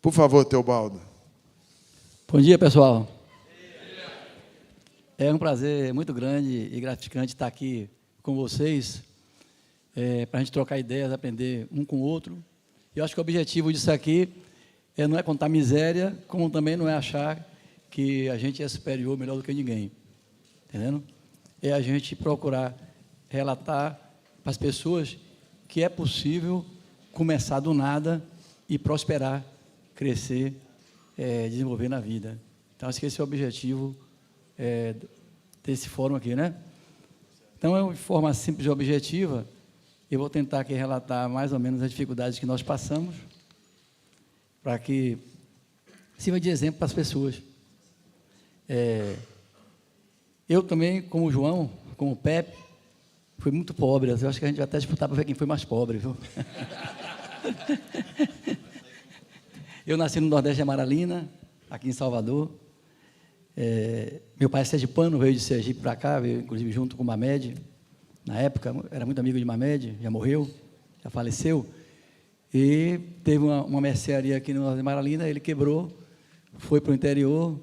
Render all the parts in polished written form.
Por favor, Teobaldo. Bom dia, pessoal. É um prazer muito grande e gratificante estar aqui com vocês, para a gente trocar ideias, aprender um com o outro. E eu acho que o objetivo disso aqui não é contar miséria, como também não é achar que a gente é superior, melhor do que ninguém. Entendendo? É a gente procurar relatar para as pessoas que é possível começar do nada e prosperar, crescer, desenvolver na vida. Então, acho que esse é o objetivo desse fórum aqui, né? Então, de forma simples e objetiva, eu vou tentar aqui relatar mais ou menos as dificuldades que nós passamos, para que sirva de exemplo para as pessoas. Eu também, como o João, como o Pepe, fui muito pobre. Eu acho que a gente vai até disputar para ver quem foi mais pobre, viu? Eu nasci no Nordeste de Amaralina, aqui em Salvador. Meu pai é sergipano, veio de Sergipe para cá, veio inclusive junto com o Mamed. Na época, era muito amigo de Mamed, já morreu, já faleceu. E teve uma mercearia aqui no Nordeste de Amaralina, ele quebrou, foi para o interior.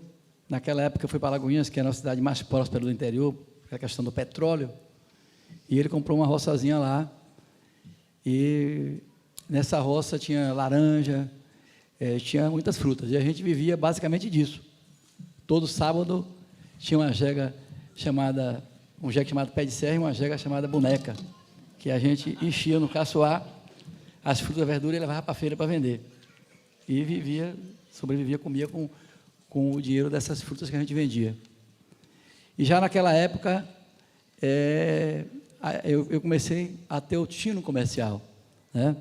Naquela época foi para Alagoinhas, que era a cidade mais próspera do interior, a questão do petróleo. E ele comprou uma roçazinha lá. E nessa roça tinha laranja, tinha muitas frutas. E a gente vivia basicamente disso. Todo sábado tinha uma jega chamada, um jegue chamado pé de serra e uma jega chamada boneca, que a gente enchia no caçoar as frutas e verduras e levava para a feira para vender. E sobrevivia, comia com o dinheiro dessas frutas que a gente vendia. E já naquela época, eu comecei a ter o tino comercial, né?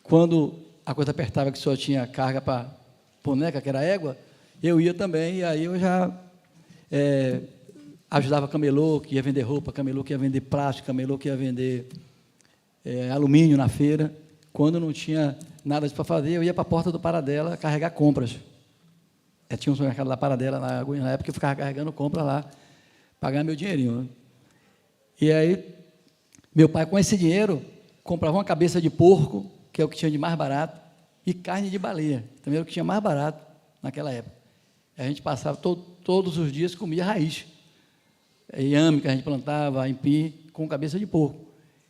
Quando a coisa apertava que só tinha carga para boneca, que era égua, eu ia também, e aí eu já ajudava camelô, que ia vender roupa, camelô que ia vender plástico, camelô que ia vender alumínio na feira. Quando não tinha nada para fazer, eu ia para a porta do Paradela carregar compras. Tinha um supermercado da Paradela na época, eu ficava carregando compra lá, pagar meu dinheirinho, né? E aí, meu pai, com esse dinheiro, comprava uma cabeça de porco, que é o que tinha de mais barato, e carne de baleia, também era o que tinha mais barato naquela época. A gente passava todos os dias, comia raiz. Inhame que a gente plantava, aipim, com cabeça de porco.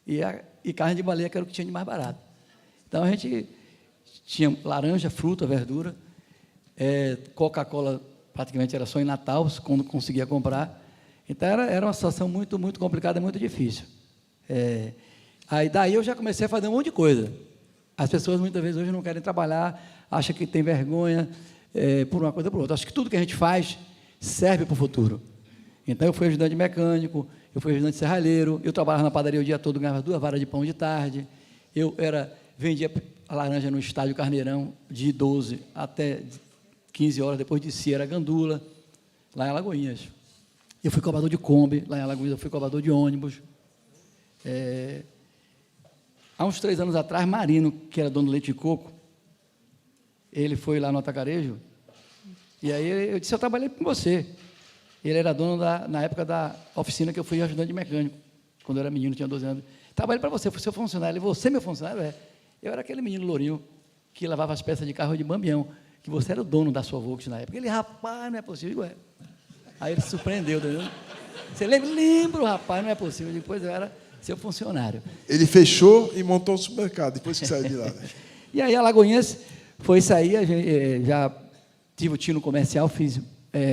E carne de baleia, que era o que tinha de mais barato. Então, a gente tinha laranja, fruta, verdura, Coca-Cola praticamente era só em Natal, quando conseguia comprar. Então, era uma situação muito, muito complicada, muito difícil. Aí, daí, eu já comecei a fazer um monte de coisa. As pessoas, muitas vezes, hoje não querem trabalhar, acham que tem vergonha, por uma coisa ou por outra. Acho que tudo que a gente faz serve para o futuro. Então, eu fui ajudante mecânico, eu fui ajudante serralheiro, eu trabalhava na padaria o dia todo, ganhava 2 varas de pão de tarde, vendia a laranja no estádio Carneirão, de 12 até 15 horas, depois de si era gandula, lá em Alagoinhas. Eu fui cobrador de Kombi, lá em Alagoinhas eu fui cobrador de ônibus. Há uns 3 anos atrás, Marino, que era dono do leite de coco, ele foi lá no Atacarejo, e aí eu disse, eu trabalhei com você. Ele era dono, na época, da oficina que eu fui ajudante de mecânico, quando eu era menino, tinha 12 anos. Trabalhei para você, fui seu funcionário. Ele, você meu funcionário? Eu era aquele menino lourinho que lavava as peças de carro de Bambião, que você era o dono da sua Volks na época. Ele, rapaz, não é possível. Eu digo, Aí ele se surpreendeu, entendeu? Você lembra? Lembro, rapaz, não é possível. Depois eu era seu funcionário. Ele fechou e montou um supermercado, depois que saiu de lá. E aí, Alagoinhas foi sair, já tive o tino comercial, fiz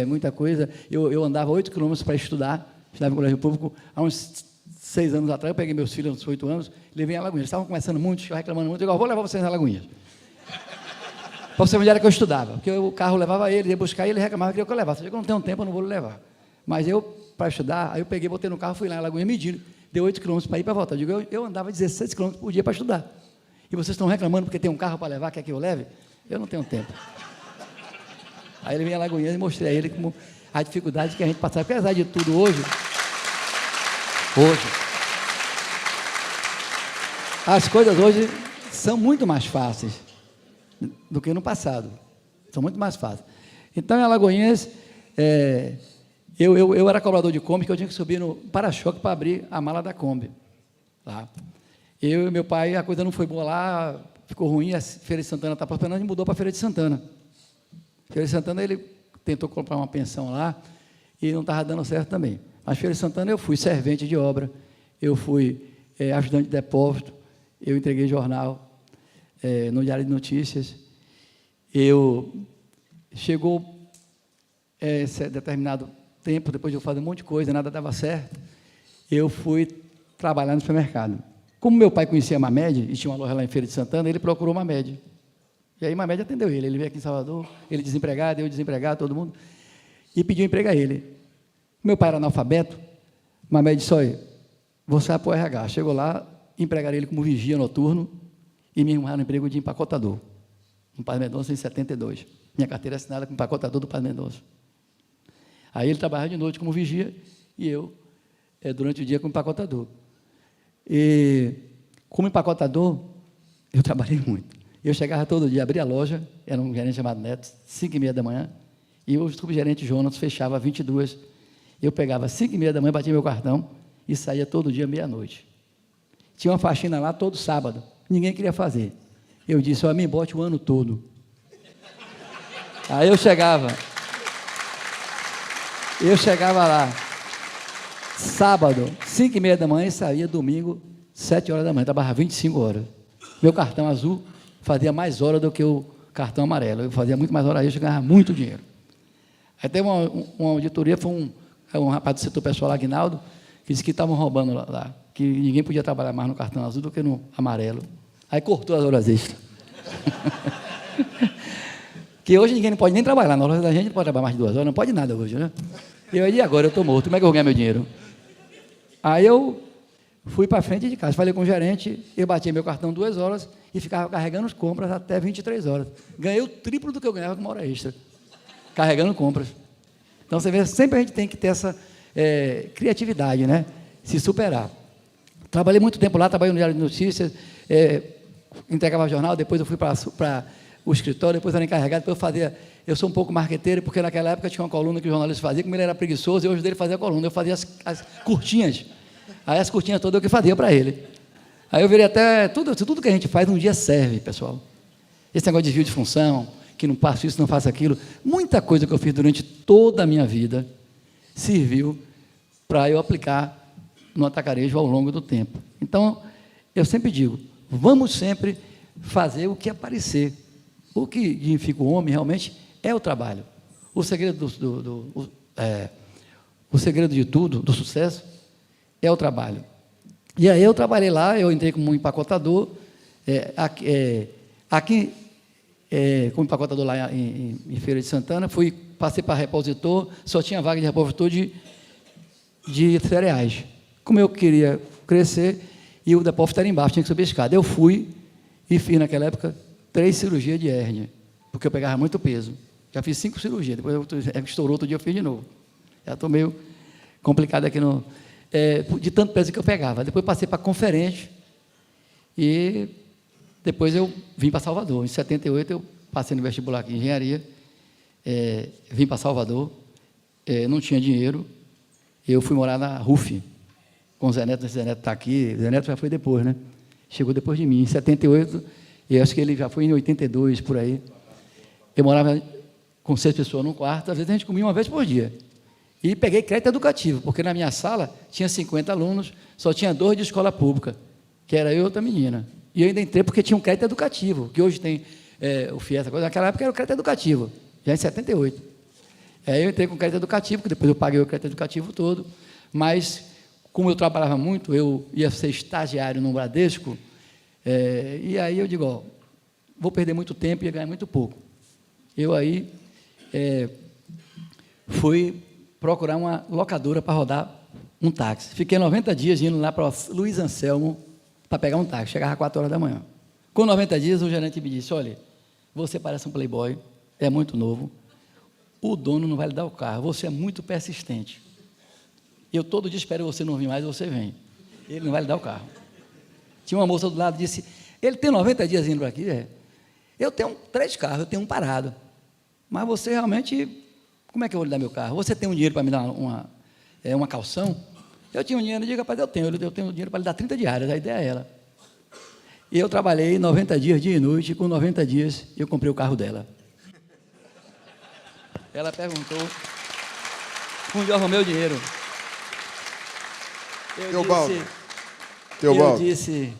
muita coisa. Eu andava 8 quilômetros para estudava no colégio público. Há uns 6 anos atrás, eu peguei meus filhos, uns 8 anos, levei em Alagoinhas. Estavam conversando muito, reclamando muito. Eu digo, vou levar vocês em Alagoinhas. Para você ver onde era que eu estudava. Porque o carro levava ele, ia buscar ele reclamava que queria que eu levasse. Eu digo, eu não tenho tempo, eu não vou levar. Mas eu, para estudar, aí eu peguei, botei no carro, fui lá em Alagoinhas, medindo. Deu 8 quilômetros para ir e para voltar. Eu digo, eu andava 16 quilômetros por dia para estudar. E vocês estão reclamando porque tem um carro para levar, quer que eu leve? Eu não tenho tempo. Aí ele veio em Alagoinhas e mostrei a ele como a dificuldade que a gente passava. Apesar de tudo, hoje, as coisas hoje são muito mais fáceis do que no passado. São muito mais fáceis. Então, em Alagoinhas, eu era cobrador de Kombi, que eu tinha que subir no para-choque para abrir a mala da Kombi. Lá. Eu e meu pai, a coisa não foi boa lá, ficou ruim, a Feira de Santana está prosperando e mudou para a Feira de Santana. Feira de Santana, ele tentou comprar uma pensão lá e não estava dando certo também. Mas Feira de Santana eu fui servente de obra, eu fui ajudante de depósito, eu entreguei jornal no Diário de Notícias. Chegou determinado tempo, depois de eu fazer um monte de coisa, nada dava certo, eu fui trabalhar no supermercado. Como meu pai conhecia a Mamed, e tinha uma loja lá em Feira de Santana, ele procurou a Mamed. E aí a Mamed atendeu ele. Ele veio aqui em Salvador, ele desempregado, eu desempregado, todo mundo, e pediu emprego a ele. Meu pai era analfabeto, Mamed disse, olha, você vai para o RH. Chegou lá, empregaram ele como vigia noturno, e me arrumaram um emprego de empacotador, no Paz Mendonça, em 72. Minha carteira assinada como empacotador do Paz Mendonça. Aí ele trabalhava de noite como vigia, e eu, durante o dia, como empacotador. E, como empacotador, eu trabalhei muito. Eu chegava todo dia, abria a loja, era um gerente chamado Neto, 5h30 da manhã, e o subgerente Jonas fechava às 22h. Eu pegava às 5h30 da manhã, batia meu cartão e saía todo dia, meia-noite. Tinha uma faxina lá todo sábado, ninguém queria fazer. Eu disse, me bote o ano todo. Aí eu chegava lá, sábado, 5h30 da manhã, e saía domingo, 7h da manhã, trabalhava 25 horas. Meu cartão azul fazia mais horas do que o cartão amarelo. Eu fazia muito mais horas, eu ganhava muito dinheiro. Aí teve uma auditoria, foi um rapaz do setor pessoal, Aguinaldo, que disse que estavam roubando lá, que ninguém podia trabalhar mais no cartão azul do que no amarelo. Aí cortou as horas extras. Que hoje ninguém não pode nem trabalhar, na loja da gente não pode trabalhar mais de 2 horas, não pode nada hoje, né? E agora eu estou morto, como é que eu vou ganhar meu dinheiro? Aí eu fui para frente de casa, falei com o gerente, eu bati meu cartão 2 horas e ficava carregando as compras até 23 horas. Ganhei o triplo do que eu ganhava com uma hora extra, carregando compras. Então, você vê, sempre a gente tem que ter essa criatividade, né? Se superar. Trabalhei muito tempo lá, trabalhei no Diário de Notícias, entregava jornal, depois eu fui para o escritório, depois era encarregado, depois eu sou um pouco marqueteiro, porque naquela época tinha uma coluna que o jornalista fazia, como ele era preguiçoso, eu ajudei ele a fazer a coluna, eu fazia as curtinhas. Aí as curtinhas todas eu que fazia para ele. Aí eu virei até, tudo que a gente faz um dia serve, pessoal. Esse negócio de desvio de função, que não faço isso, não faço aquilo, muita coisa que eu fiz durante toda a minha vida serviu para eu aplicar no atacarejo ao longo do tempo. Então, eu sempre digo, vamos sempre fazer o que aparecer. O que dignifica o homem realmente é o trabalho. O segredo o segredo de tudo, do sucesso, é o trabalho. E aí eu trabalhei lá, eu entrei como empacotador, aqui como empacotador lá em Feira de Santana, passei para repositor, só tinha vaga de repositor de cereais. Como eu queria crescer, e o depósito era embaixo, tinha que subir a escada. Eu fui e fiz, naquela época, 3 cirurgias de hérnia, porque eu pegava muito peso. Já fiz 5 cirurgias, depois estourou, outro dia eu fiz de novo. Já estou meio complicado aqui de tanto peso que eu pegava. Depois passei para conferência e depois eu vim para Salvador. Em 78 eu passei no vestibular aqui em engenharia, vim para Salvador, não tinha dinheiro, eu fui morar na RUF, com o Zé Neto. Zé Neto está aqui, Zé Neto já foi depois, né? Chegou depois de mim, em 78, e acho que ele já foi em 82, por aí. Eu morava com 6 pessoas num quarto, às vezes a gente comia uma vez por dia. E peguei crédito educativo, porque na minha sala tinha 50 alunos, só tinha 2 de escola pública, que era eu e outra menina. E eu ainda entrei porque tinha um crédito educativo, que hoje tem o FIES, essa coisa, naquela época era o crédito educativo, já em 78. Aí eu entrei com crédito educativo, que depois eu paguei o crédito educativo todo, mas como eu trabalhava muito, eu ia ser estagiário no Bradesco, e aí eu digo, vou perder muito tempo e ia ganhar muito pouco. Eu aí fui procurar uma locadora para rodar um táxi. Fiquei 90 dias indo lá para Luiz Anselmo para pegar um táxi, chegava às 4 horas da manhã. Com 90 dias, o gerente me disse, olha, você parece um playboy, é muito novo, o dono não vai lhe dar o carro, você é muito persistente. Eu todo dia espero você não vir mais, você vem. Ele não vai lhe dar o carro. Tinha uma moça do lado que disse, ele tem 90 dias indo aqui, eu tenho 3 carros, eu tenho um parado, mas você realmente, como é que eu vou lhe dar meu carro? Você tem um dinheiro para me dar uma calção? Eu tinha um dinheiro, eu digo, rapaz, eu tenho dinheiro para lhe dar 30 diárias, a ideia é ela. E eu trabalhei 90 dias, dia e noite, e com 90 dias eu comprei o carro dela. Ela perguntou onde eu arrumei o dinheiro. Teobaldo, eu disse...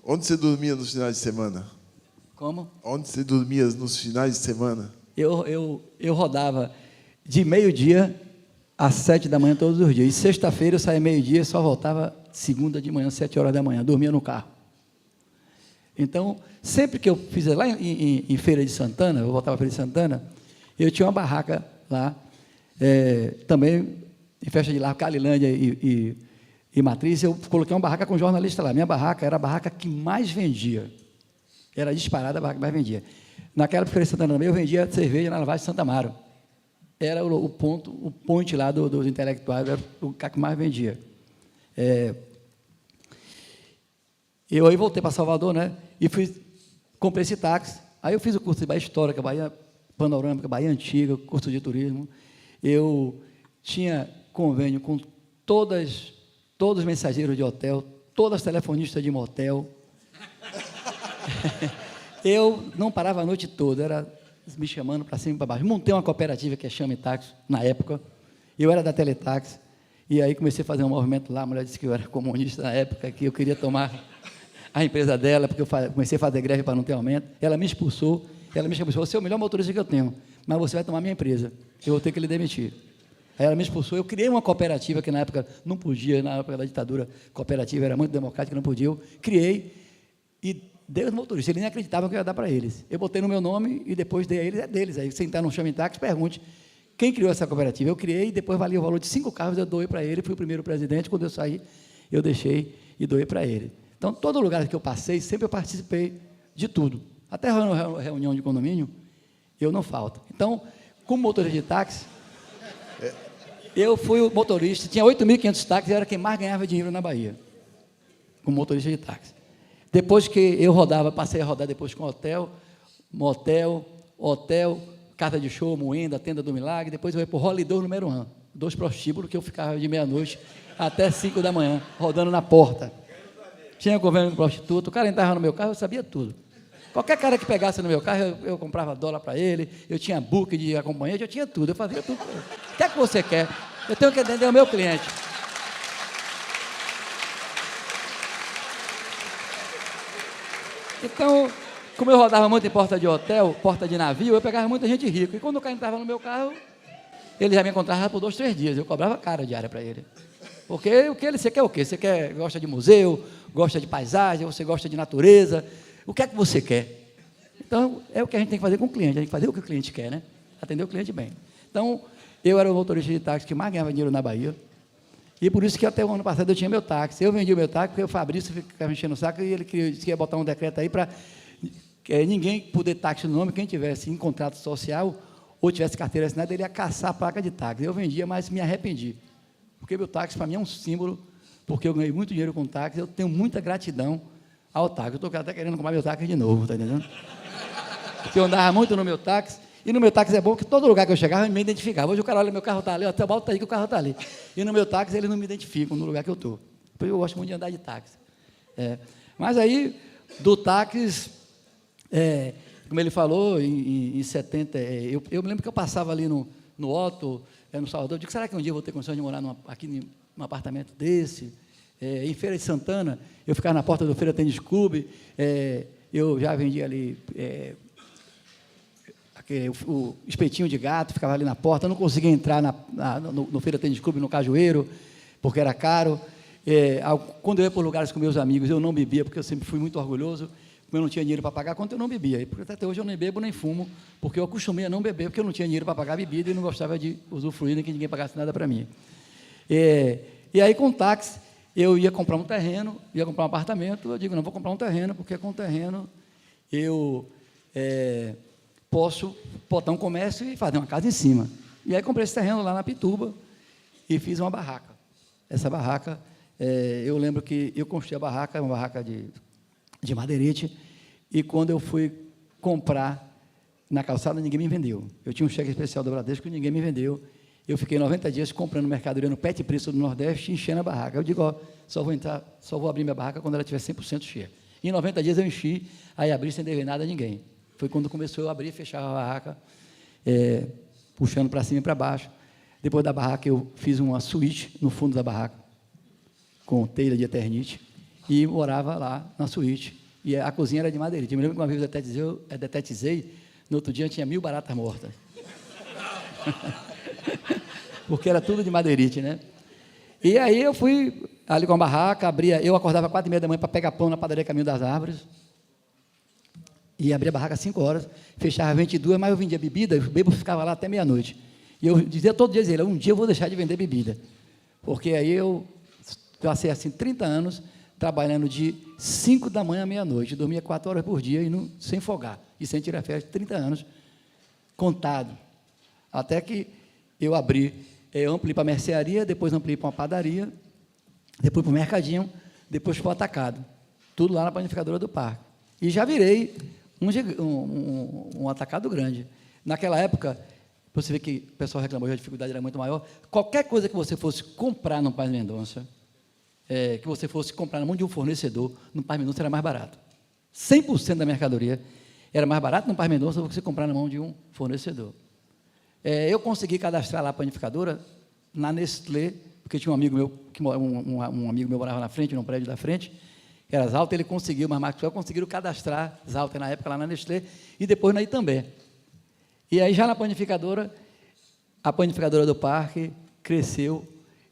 onde você dormia nos finais de semana? Como? Onde você dormia nos finais de semana? Eu rodava de meio-dia às 7 da manhã todos os dias. E sexta-feira eu saía meio-dia e só voltava segunda de manhã, 7 horas da manhã. Dormia no carro. Então, sempre que eu fiz lá em Feira de Santana, eu voltava para Feira de Santana, eu tinha uma barraca lá, também em festa de largo, Calilândia e Matriz, eu coloquei uma barraca com jornalista lá. Minha barraca era a barraca que mais vendia. Era disparada a barraca que mais vendia. Naquela Feira de Santana também, eu vendia cerveja na lavagem de Santa Amaro. Era o point lá dos intelectuais, era o que mais vendia. Eu aí voltei para Salvador, né? E comprei esse táxi. Aí eu fiz o curso de Bahia Histórica, Bahia Panorâmica, Bahia Antiga, curso de turismo. Eu tinha convênio com todos os mensageiros de hotel, todas as telefonistas de motel. Eu não parava a noite toda, era me chamando para cima e para baixo. Montei uma cooperativa que é Chame Táxi, na época. Eu era da Teletaxi. E aí comecei a fazer um movimento lá. A mulher disse que eu era comunista na época, que eu queria tomar a empresa dela, porque eu comecei a fazer greve para não ter aumento. Ela me expulsou. Ela me expulsou: você é o melhor motorista que eu tenho, mas você vai tomar minha empresa. Eu vou ter que lhe demitir. Aí ela me expulsou. Eu criei uma cooperativa que na época não podia, na época da ditadura, cooperativa era muito democrática, não podia. Eu criei e dei aos motoristas. Eles nem acreditavam que eu ia dar para eles. Eu botei no meu nome e depois dei a eles, é deles. Aí você entrar no Chame Táxi, pergunte quem criou essa cooperativa. Eu criei e depois valia o valor de 5 carros, eu doei para ele. Fui o primeiro presidente. Quando eu saí, eu deixei e doei para ele. Então, todo lugar que eu passei, sempre eu participei de tudo. Até reunião de condomínio, eu não falto. Então, como motorista de táxi, eu fui o motorista, tinha 8.500 táxis, eu era quem mais ganhava dinheiro na Bahia, como motorista de táxi. Depois que eu rodava, passei a rodar depois com hotel, motel, casa de show, moenda, tenda do milagre, depois eu ia para o Rolidor número 1, 2 prostíbulos, que eu ficava de meia-noite até 5 da manhã, rodando na porta. Tinha convênio com prostituta, o cara entrava no meu carro, eu sabia tudo. Qualquer cara que pegasse no meu carro, eu comprava dólar para ele, eu tinha book de acompanhante, eu tinha tudo, eu fazia tudo. O que é que você quer? Eu tenho que atender o meu cliente. Então, como eu rodava muito em porta de hotel, porta de navio, eu pegava muita gente rica. E quando o cara entrava no meu carro, ele já me encontrava por 2, 3 dias. Eu cobrava cara diária para ele. Porque você quer o quê? Você gosta de museu, gosta de paisagem, você gosta de natureza. O que é que você quer? Então, é o que a gente tem que fazer com o cliente. A gente tem que fazer o que o cliente quer, né? Atender o cliente bem. Então, eu era o motorista de táxi que mais ganhava dinheiro na Bahia. E por isso que até o ano passado eu tinha meu táxi. Eu vendi o meu táxi porque o Fabrício ficava enchendo o saco e ele queria botar um decreto aí para ninguém poder táxi no nome. Quem tivesse em contrato social ou tivesse carteira assinada, ele ia caçar a placa de táxi. Eu vendia, mas me arrependi. Porque meu táxi, para mim, é um símbolo, porque eu ganhei muito dinheiro com táxi, eu tenho muita gratidão ao táxi. Eu estou até querendo comprar meu táxi de novo, está entendendo? Porque eu andava muito no meu táxi, e no meu táxi é bom que todo lugar que eu chegava, ele me identificava. Hoje o cara olha, meu carro está ali, até o balde está aí que o carro está ali. E no meu táxi, eles não me identificam no lugar que eu estou. Por isso eu gosto muito de andar de táxi. Mas aí, do táxi, como ele falou, em 70, eu me lembro que eu passava ali no Otto, no Salvador, eu digo, será que um dia eu vou ter condições de morar aqui num apartamento desse? Em Feira de Santana, eu ficava na porta do Feira Tênis Clube, eu já vendia ali o espetinho de gato, ficava ali na porta, eu não conseguia entrar no Feira Tênis Clube, no Cajueiro, porque era caro. Quando eu ia por lugares com meus amigos, eu não bebia, porque eu sempre fui muito orgulhoso, como eu não tinha dinheiro para pagar, quanto eu não bebia. Porque até hoje eu nem bebo nem fumo, porque eu acostumei a não beber, porque eu não tinha dinheiro para pagar bebida e não gostava de usufruir, nem que ninguém pagasse nada para mim. E aí, com o táxi, eu ia comprar um terreno, ia comprar um apartamento, eu digo, não, vou comprar um terreno, porque com o terreno eu posso botar um comércio e fazer uma casa em cima. E aí comprei esse terreno lá na Pituba e fiz uma barraca. Essa barraca, eu lembro que eu construí a barraca, uma barraca de madeirite, e quando eu fui comprar na calçada, ninguém me vendeu. Eu tinha um cheque especial do Bradesco e ninguém me vendeu. Eu fiquei 90 dias comprando mercadoria no Pet Preço do Nordeste, enchendo a barraca. Eu digo, só vou abrir minha barraca quando ela estiver 100% cheia. Em 90 dias eu enchi, aí abri sem dever nada a ninguém. Foi quando começou a abrir e fechar a barraca, puxando para cima e para baixo. Depois da barraca, eu fiz uma suíte no fundo da barraca, com telha de eternite, e morava lá na suíte. E a cozinha era de madeirite. Eu me lembro que uma vez eu detetizei, no outro dia tinha 1000 baratas mortas. Porque era tudo de madeirite, né? E aí eu fui ali com a barraca, eu acordava às 4h30 da manhã para pegar pão na padaria Caminho das Árvores, e abria a barraca às 5 horas, fechava às 22, mas eu vendia bebida, o bêbado ficava lá até meia-noite. E eu dizia todo dia, um dia eu vou deixar de vender bebida. Porque aí eu passei assim 30 anos trabalhando de 5 da manhã à meia-noite, dormia 4 horas por dia, sem folgar, e sem tirar férias, 30 anos, contado. Até que eu ampliei para a mercearia, depois ampliei para uma padaria, depois para o mercadinho, depois para o atacado. Tudo lá na panificadora do parque. E já virei um atacado grande. Naquela época, você vê que o pessoal reclamou que a dificuldade era muito maior. Qualquer coisa que você fosse comprar no Paz Mendonça, que você fosse comprar na mão de um fornecedor, no Paz Mendonça era mais barato. 100% da mercadoria era mais barato no Paz Mendonça do que você comprar na mão de um fornecedor. Eu consegui cadastrar lá a panificadora na Nestlé, porque tinha um amigo meu, um amigo meu morava na frente, num prédio da frente, que era Zalter, ele conseguiu, mas Maxwell conseguiram cadastrar Zalter na época lá na Nestlé, e depois na Itambé. E aí já na panificadora, a panificadora do parque cresceu,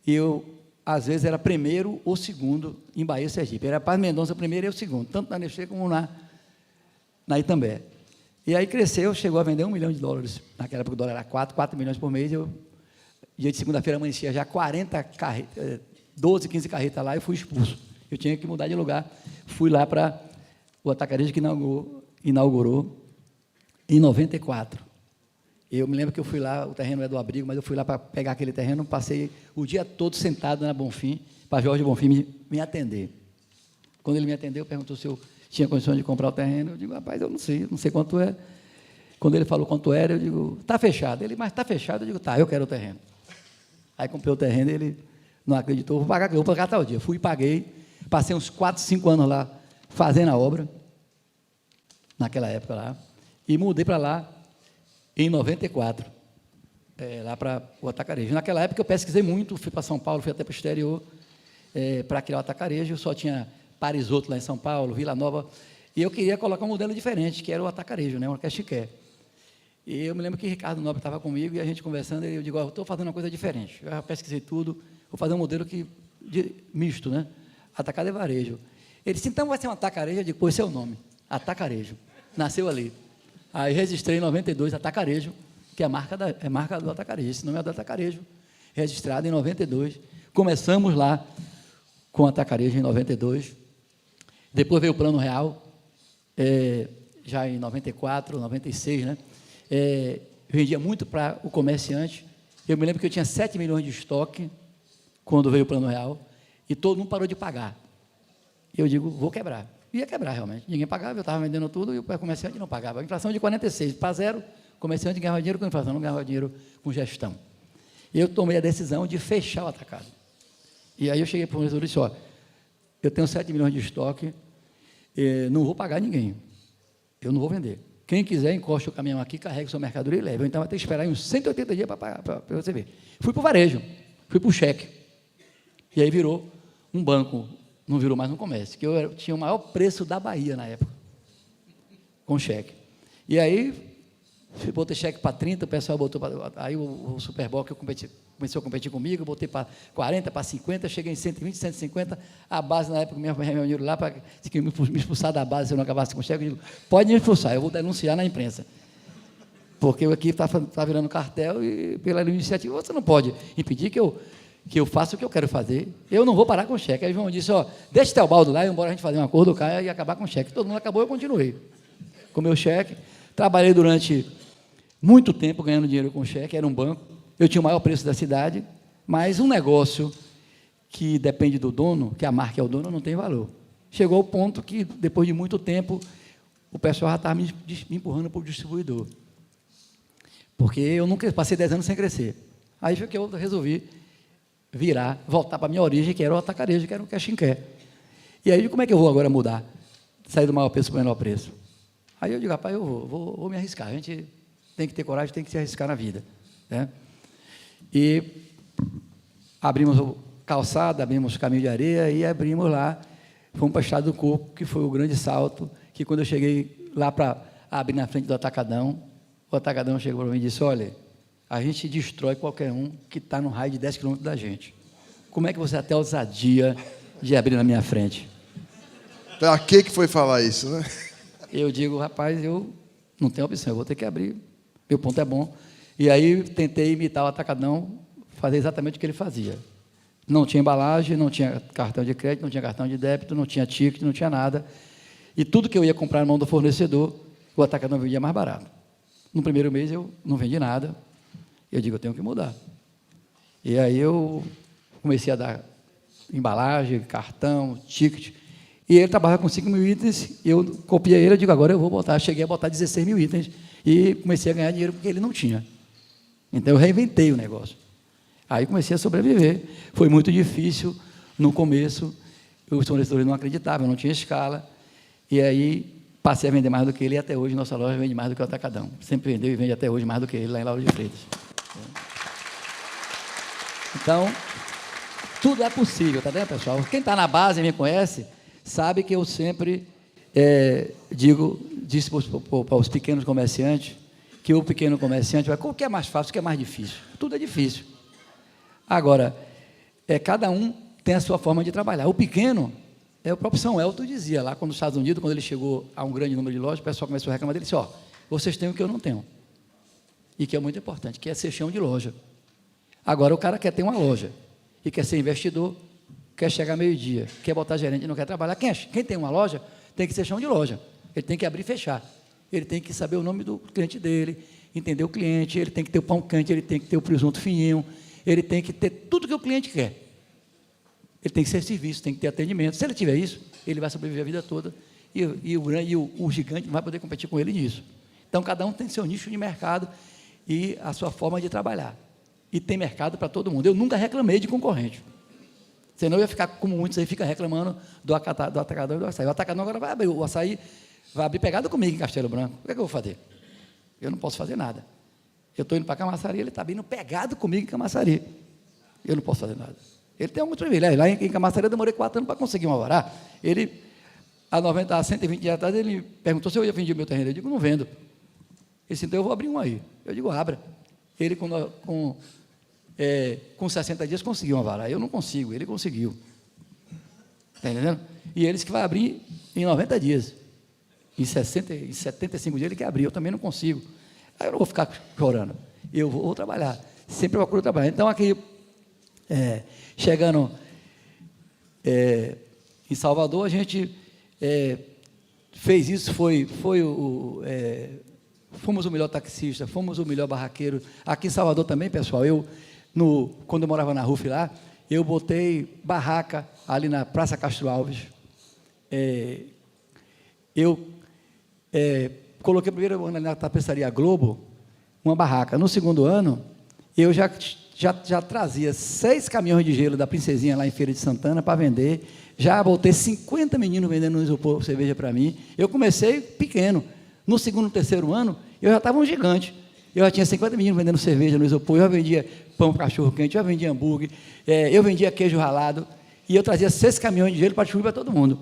e eu, às vezes, era primeiro ou segundo em Bahia e Sergipe. Era Paz Mendonça primeiro e o segundo, tanto na Nestlé como na Itambé. E aí cresceu, chegou a vender $1 milhão. Naquela época o dólar era 4 milhões por mês. Dia de segunda-feira amanhecia já 12, 15 carretas lá e fui expulso. Eu tinha que mudar de lugar. Fui lá para o atacarejo que inaugurou em 94. Eu me lembro que eu fui lá, o terreno é do abrigo, mas eu fui lá para pegar aquele terreno, passei o dia todo sentado na Bonfim, para Jorge Bonfim me atender. Quando ele me atendeu, perguntou se eu tinha condições de comprar o terreno. Eu digo, rapaz, eu não sei quanto é. Quando ele falou quanto era, eu digo, está fechado. Ele, mas está fechado? Eu digo, tá, eu quero o terreno. Aí comprei o terreno, ele não acreditou, vou pagar tal dia. Fui e paguei, passei uns 4, 5 anos lá fazendo a obra, naquela época lá, e mudei para lá em 94, lá para o atacarejo. Naquela época eu pesquisei muito, fui para São Paulo, fui até para o exterior, para criar o atacarejo, só tinha Parisotto lá em São Paulo, Vila Nova, e eu queria colocar um modelo diferente, que era o atacarejo, né, uma cachiqué. E eu me lembro que Ricardo Nobre estava comigo, e a gente conversando, e eu digo, eu estou fazendo uma coisa diferente, eu já pesquisei tudo, vou fazer um modelo misto, né, atacado e varejo. Ele disse, então vai ser um atacarejo? Eu digo, pô, esse é o nome, atacarejo, nasceu ali. Aí registrei em 92 Atacarejo, que é a marca do atacarejo, esse nome é do atacarejo, registrado em 92. Começamos lá com o atacarejo em 92, depois veio o Plano Real, já em 94, 96, né? Vendia muito para o comerciante. Eu me lembro que eu tinha 7 milhões de estoque quando veio o Plano Real, e todo mundo parou de pagar. Eu digo, vou quebrar. Ia quebrar, realmente. Ninguém pagava, eu estava vendendo tudo e o comerciante não pagava. A inflação de 46 para 0, o comerciante ganhava dinheiro com inflação, não ganhava dinheiro com gestão. E eu tomei a decisão de fechar o atacado. E aí eu cheguei para o fornecedor e disse, ó, eu tenho 7 milhões de estoque, não vou pagar ninguém, eu não vou vender. Quem quiser, encoste o caminhão aqui, carregue sua mercadoria e leve. Então, vai ter que esperar uns 180 dias para você ver. Fui para o varejo, fui para o cheque. E aí virou um banco, não virou mais um comércio, que eu tinha o maior preço da Bahia na época, com cheque. E aí, botei cheque para 30, o pessoal botou para... Aí o Superboc começou a competir comigo, botei para 40, para 50, cheguei em 120, 150, a base na época me reuniram lá para me expulsar da base se eu não acabasse com cheque. Eu digo, pode me expulsar, eu vou denunciar na imprensa. Porque aqui está virando cartel e pela iniciativa você não pode impedir que eu faça o que eu quero fazer, eu não vou parar com o cheque. Aí o João disse, ó, deixa o Teobaldo lá, e embora a gente fazer um acordo, cara, e acabar com o cheque. Todo mundo acabou, eu continuei com o meu cheque. Trabalhei durante muito tempo ganhando dinheiro com cheque, era um banco, eu tinha o maior preço da cidade, mas um negócio que depende do dono, que a marca é o dono, não tem valor. Chegou ao ponto que, depois de muito tempo, o pessoal já estava me empurrando para o distribuidor, porque eu nunca passei 10 anos sem crescer. Aí foi que eu resolvi voltar para a minha origem, que era o atacarejo, que era o caxinqué. E aí, como é que eu vou agora mudar? sair do maior preço para o menor preço. Aí eu digo, rapaz, eu vou me arriscar. A gente tem que ter coragem, tem que se arriscar na vida, né? E abrimos o calçada, abrimos o caminho de areia e abrimos lá, fomos para a Estrada do Coco, que foi o grande salto, que quando eu cheguei lá para abrir na frente do Atacadão, o Atacadão chegou para mim e disse, olha, a gente destrói qualquer um que está no raio de 10 quilômetros da gente. Como é que você tem a ousadia de abrir na minha frente? Para que foi falar isso, né? Eu digo, rapaz, eu não tenho opção, eu vou ter que abrir, meu ponto é bom. E aí tentei imitar o Atacadão, fazer exatamente o que ele fazia. Não tinha embalagem, não tinha cartão de crédito, não tinha cartão de débito, não tinha ticket, não tinha nada. E tudo que eu ia comprar na mão do fornecedor, o Atacadão vendia mais barato. No primeiro mês eu não vendi nada. Eu digo, eu tenho que mudar. E aí eu comecei a dar embalagem, cartão, ticket. E ele trabalhava com 5 mil itens, eu copiei ele, eu digo, agora eu vou botar. Cheguei a botar 16 mil itens e comecei a ganhar dinheiro porque ele não tinha. Então, eu reinventei o negócio. Aí, comecei a sobreviver. Foi muito difícil no começo, os fornecedores não acreditavam, eu não tinha escala. E aí, passei a vender mais do que ele e até hoje nossa loja vende mais do que o Atacadão. Sempre vendeu e vende até hoje mais do que ele lá em Lauro de Freitas. Então, tudo é possível, tá vendo, pessoal? Quem está na base e me conhece, sabe que eu sempre disse para os pequenos comerciantes, que o pequeno comerciante vai, qual que é mais fácil, o que é mais difícil? Tudo é difícil. Agora, cada um tem a sua forma de trabalhar. O pequeno, o próprio São Elton dizia lá, quando nos Estados Unidos, quando ele chegou a um grande número de lojas, o pessoal começou a reclamar dele, disse, ó, vocês têm o que eu não tenho. E que é muito importante, que é ser chão de loja. Agora, o cara quer ter uma loja, e quer ser investidor, quer chegar meio-dia, quer botar gerente e não quer trabalhar. Quem tem uma loja, tem que ser chão de loja. Ele tem que abrir e fechar. Ele tem que saber o nome do cliente dele, entender o cliente, ele tem que ter o pão quente, ele tem que ter o presunto fininho, ele tem que ter tudo que o cliente quer. Ele tem que ser serviço, tem que ter atendimento. Se ele tiver isso, ele vai sobreviver a vida toda e o gigante não vai poder competir com ele nisso. Então, cada um tem seu nicho de mercado e a sua forma de trabalhar. E tem mercado para todo mundo. Eu nunca reclamei de concorrente. Senão eu ia ficar, como muitos aí, fica reclamando do Atacadão e do Açaí. O Atacadão agora vai abrir, o Açaí vai abrir pegada comigo em Castelo Branco. O que é que eu vou fazer? Eu não posso fazer nada. Eu estou indo para Camaçari, ele está vindo pegado comigo em Camaçari. Eu não posso fazer nada. Ele tem algum privilégio. Lá em Camaçari eu demorei 4 anos para conseguir um alvará. Ele, há 120 dias atrás, ele perguntou se eu ia vender o meu terreno. Eu digo, não vendo. Ele disse, então eu vou abrir um aí. Eu digo, abra. Ele, com 60 dias, conseguiu um alvará. Eu não consigo, ele conseguiu. Está entendendo? E ele disse que vai abrir em 90 dias. Em 75 dias ele quer abrir, eu também não consigo. Aí eu não vou ficar chorando. Eu vou trabalhar. Sempre procuro trabalhar. Então, aqui, chegando em Salvador, a gente fez isso, fomos o melhor taxista, fomos o melhor barraqueiro. Aqui em Salvador também, pessoal, quando eu morava na RUF lá, eu botei barraca ali na Praça Castro Alves. Coloquei primeiro ano na tapeçaria Globo, uma barraca. No segundo ano, eu já trazia 6 caminhões de gelo da Princesinha lá em Feira de Santana para vender. Já botei 50 meninos vendendo no isopor cerveja para mim. Eu comecei pequeno. No segundo, terceiro ano, eu já estava um gigante. Eu já tinha 50 meninos vendendo cerveja no isopor. Eu já vendia pão cachorro quente, eu já vendia hambúrguer, eu vendia queijo ralado. E eu trazia 6 caminhões de gelo para distribuir para todo mundo.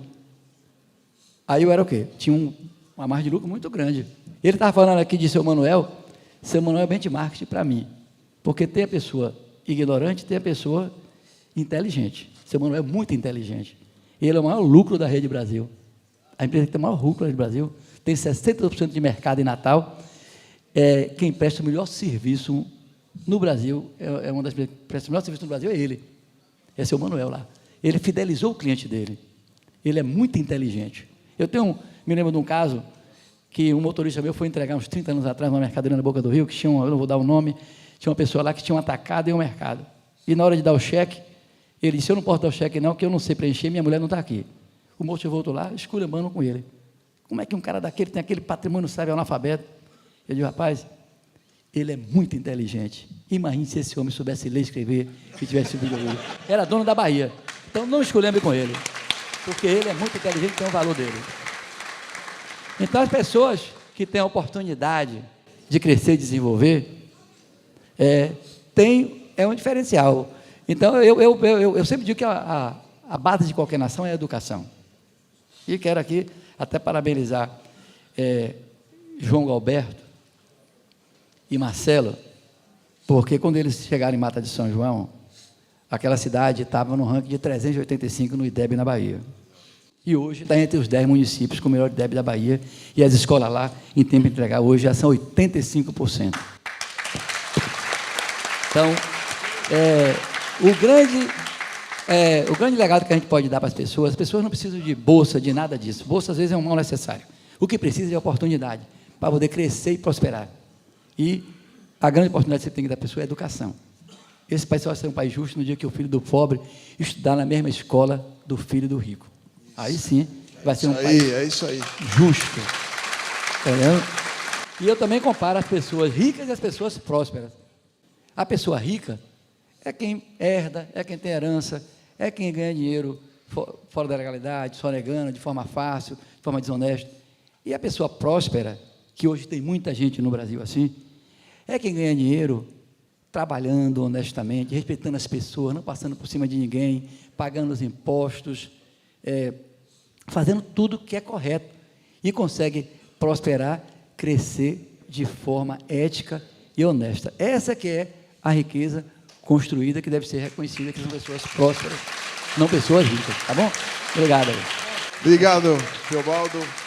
Aí eu era o quê? Tinha uma margem de lucro muito grande. Ele estava falando aqui de seu Manuel é benchmark para mim. Porque tem a pessoa ignorante, tem a pessoa inteligente. Seu Manuel é muito inteligente. Ele é o maior lucro da Rede Brasil. A empresa que tem o maior lucro da Rede Brasil, tem 60% de mercado em Natal. Quem presta o melhor serviço no Brasil, uma das empresas que presta o melhor serviço no Brasil é ele. É seu Manuel lá. Ele fidelizou o cliente dele. Ele é muito inteligente. Me lembro de um caso que um motorista meu foi entregar uns 30 anos atrás numa mercadoria na Boca do Rio, que tinha, eu não vou dar o nome, tinha uma pessoa lá que tinha um atacado e um mercado. E na hora de dar o cheque, ele disse, eu não posso dar o cheque não, porque eu não sei preencher, minha mulher não está aqui. O moço voltou lá, esculhambando com ele. Como é que um cara daquele tem aquele patrimônio, sabe, analfabeto? Eu digo, rapaz, ele é muito inteligente. Imagine se esse homem soubesse ler e escrever e tivesse sido ele. Era dono da Bahia. Então, não esculhambe com ele, porque ele é muito inteligente e tem o valor dele. Então, as pessoas que têm a oportunidade de crescer e desenvolver, é um diferencial. Então, eu sempre digo que a base de qualquer nação é a educação. E quero aqui até parabenizar João Galberto e Marcelo, porque quando eles chegaram em Mata de São João, aquela cidade estava no ranking de 385 no IDEB na Bahia. E hoje está entre os 10 municípios com o melhor IDEB da Bahia, e as escolas lá, em tempo de entregar, hoje já são 85%. Então, o grande legado que a gente pode dar para as pessoas não precisam de bolsa, de nada disso. Bolsa, às vezes, é um mal necessário. O que precisa é de oportunidade, para poder crescer e prosperar. E a grande oportunidade que você tem que dar à pessoa é a educação. Esse país só vai ser um país justo no dia que o filho do pobre estudar na mesma escola do filho do rico. Aí sim, vai ser um país justo. Entendeu? E eu também comparo as pessoas ricas e as pessoas prósperas. A pessoa rica é quem herda, é quem tem herança, é quem ganha dinheiro fora da legalidade, sonegando, de forma fácil, de forma desonesta. E a pessoa próspera, que hoje tem muita gente no Brasil assim, é quem ganha dinheiro trabalhando honestamente, respeitando as pessoas, não passando por cima de ninguém, pagando os impostos, fazendo tudo que é correto e consegue prosperar, crescer de forma ética e honesta. Essa que é a riqueza construída, que deve ser reconhecida, que são pessoas prósperas, não pessoas ricas, tá bom? Obrigado. Obrigado, Teobaldo.